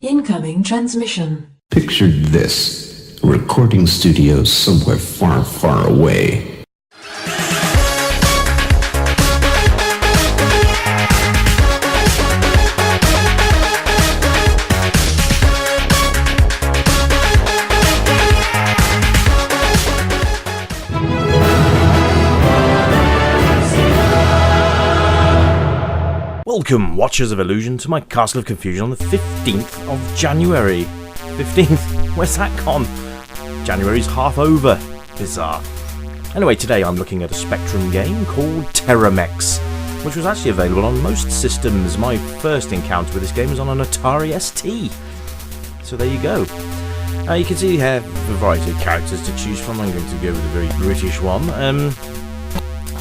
Incoming transmission. Picture this. A recording studio somewhere far, far away. Welcome, Watchers of Illusion, to my Castle of Confusion on the 15th of January. 15th? Where's that gone? January's half over. Bizarre. Anyway, today I'm looking at a Spectrum game called Terramex, which was actually available on most systems. My first encounter with this game was on an Atari ST. So there you go. You can see you have a variety of characters to choose from. I'm going to go with a very British one. And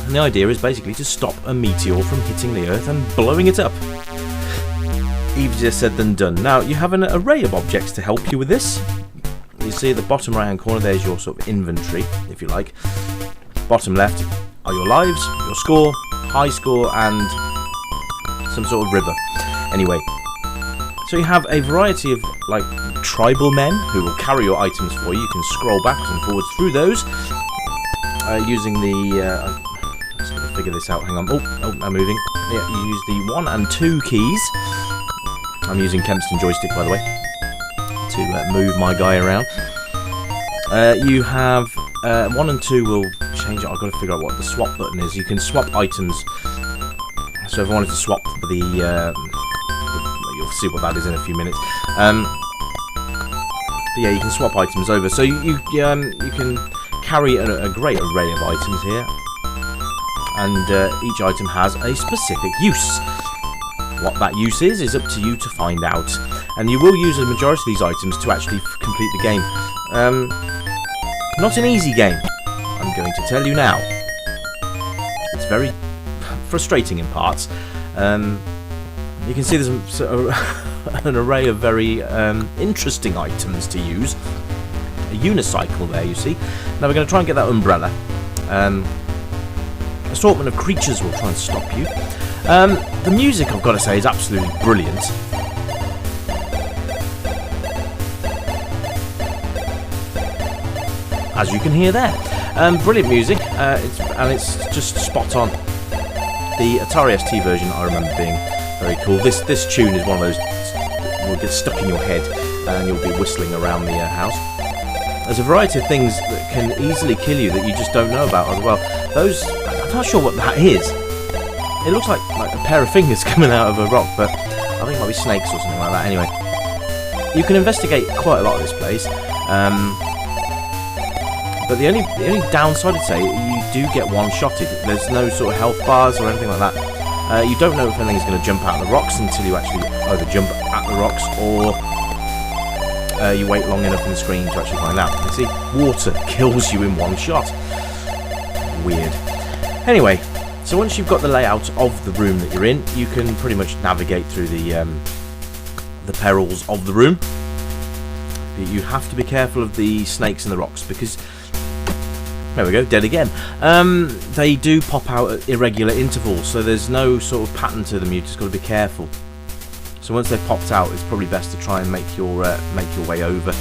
the idea is basically to stop a meteor from hitting the Earth and blowing it up. Easier said than done. Now, you have an array of objects to help you with this. You see at the bottom right hand corner, there's your sort of inventory, if you like. Bottom left are your lives, your score, high score, and some sort of river. Anyway, so you have a variety of, like, tribal men who will carry your items for you. You can scroll backwards and forwards through those using the... Let's figure this out. Hang on. Oh, I'm moving. Yeah, you use the 1 and 2 keys. I'm using Kempston joystick, by the way, to move my guy around. You have 1 and 2 will change it. I've got to figure out what the swap button is. You can swap items. So if I wanted to swap the you'll see what that is in a few minutes. But yeah, you can swap items over. So you can carry a great array of items here. And each item has a specific use. What that use is up to you to find out. And you will use the majority of these items to actually complete the game. Not an easy game, I'm going to tell you now. It's very frustrating in parts. You can see there's an array of very interesting items to use. A unicycle there, you see. Now we're going to try and get that umbrella. Assortment of creatures will try and stop you. The music, I've got to say, is absolutely brilliant. As you can hear there. Brilliant music, it's just spot on. The Atari ST version, I remember being very cool. This tune is one of those that will get stuck in your head and you'll be whistling around the house. There's a variety of things that can easily kill you that you just don't know about as well. I'm not sure what that is. It looks like a pair of fingers coming out of a rock, but I think it might be snakes or something like that. Anyway, you can investigate quite a lot of this place. But the only downside, I'd say, you do get one-shotted. There's no sort of health bars or anything like that. You don't know if anything's going to jump out of the rocks until you actually either jump at the rocks or you wait long enough on the screen to actually find out. You see, water kills you in one shot. Weird. Anyway, so once you've got the layout of the room that you're in, you can pretty much navigate through the perils of the room. But you have to be careful of the snakes and the rocks because, there we go, dead again. They do pop out at irregular intervals, so there's no sort of pattern to them. You've just got to be careful. So once they've popped out, it's probably best to try and make your way over,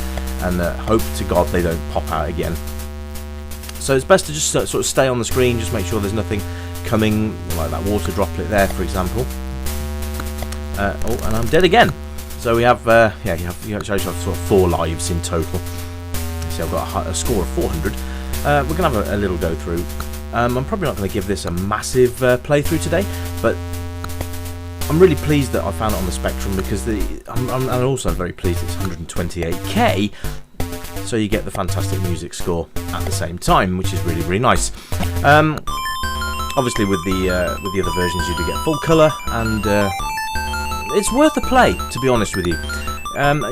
and hope to God they don't pop out again. So it's best to just sort of stay on the screen, just make sure there's nothing coming, like that water droplet there, for example. Oh, and I'm dead again. So we have, you actually have sort of 4 lives in total. See, I've got a score of 400. We're going to have a little go through. I'm probably not going to give this a massive playthrough today, but I'm really pleased that I found it on the Spectrum because I'm also very pleased it's 128k. So you get the fantastic music score at the same time, which is really, really nice. Obviously, with the other versions, you do get full colour, and it's worth a play, to be honest with you.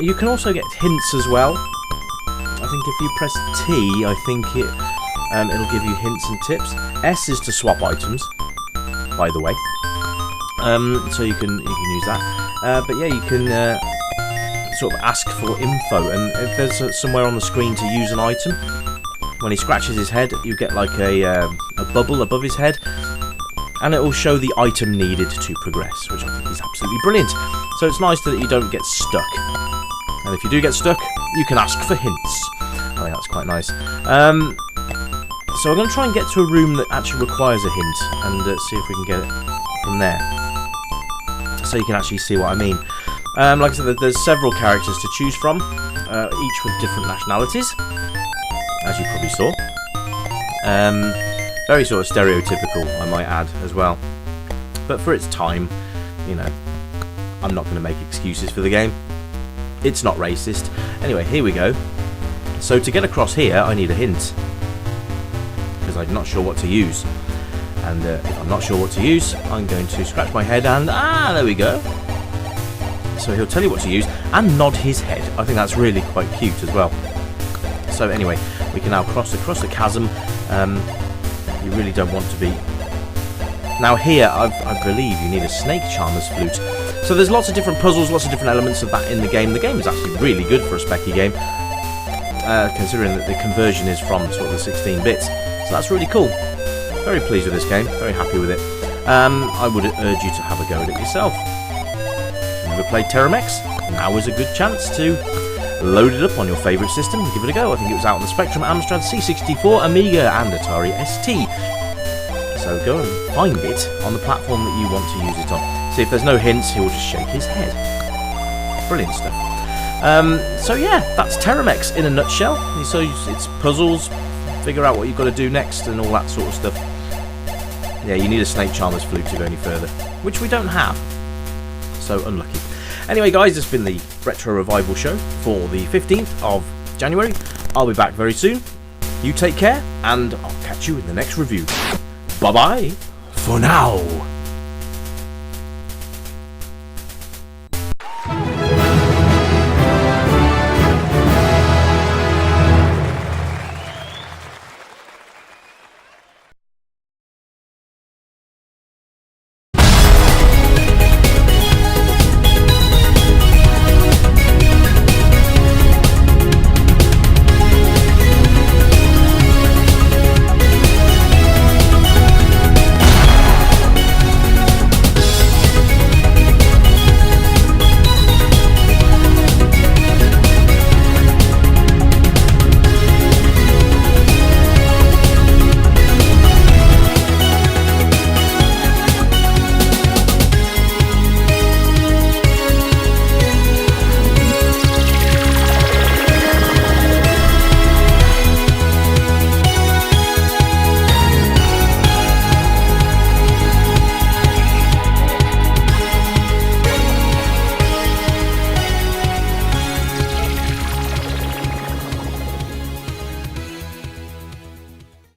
You can also get hints as well. I think if you press T, I think it'll give you hints and tips. S is to swap items, by the way. So you can use that. But yeah, you can sort of ask for info, and if there's somewhere on the screen to use an item, when he scratches his head, you get like a bubble above his head, and it will show the item needed to progress, which I think is absolutely brilliant. So it's nice that you don't get stuck. And if you do get stuck, you can ask for hints. I think that's quite nice. So we're going to try and get to a room that actually requires a hint, and see if we can get it from there. So you can actually see what I mean. Like I said, there's several characters to choose from, each with different nationalities, as you probably saw. Very sort of stereotypical, I might add, as well. But for its time, you know, I'm not going to make excuses for the game. It's not racist. Anyway, here we go. So to get across here, I need a hint, because I'm not sure what to use. And if I'm not sure what to use, I'm going to scratch my head and... there we go. So he'll tell you what to use and nod his head. I think that's really quite cute as well. So anyway, we can now cross across the chasm. You really don't want to be... Now here, I believe you need a snake charmer's flute. So there's lots of different puzzles, lots of different elements of that in the game. The game is actually really good for a specky game, considering that the conversion is from sort of the 16 bits. So that's really cool. Very pleased with this game, very happy with it. I would urge you to have a go at it yourself. If you've never played Terramex, now is a good chance to load it up on your favourite system and give it a go. I think it was out on the Spectrum, Amstrad, C64, Amiga and Atari ST. So go and find it on the platform that you want to use it on. See, if there's no hints, he will just shake his head. Brilliant stuff. So yeah, that's Terramex in a nutshell. So it's puzzles, figure out what you've got to do next and all that sort of stuff. Yeah, you need a snake charmer's flute to go any further, which we don't have. So unlucky. Anyway guys, it's been the Retro Revival show for the 15th of January. I'll be back very soon. You take care, and I'll catch you in the next review. Bye-bye for now.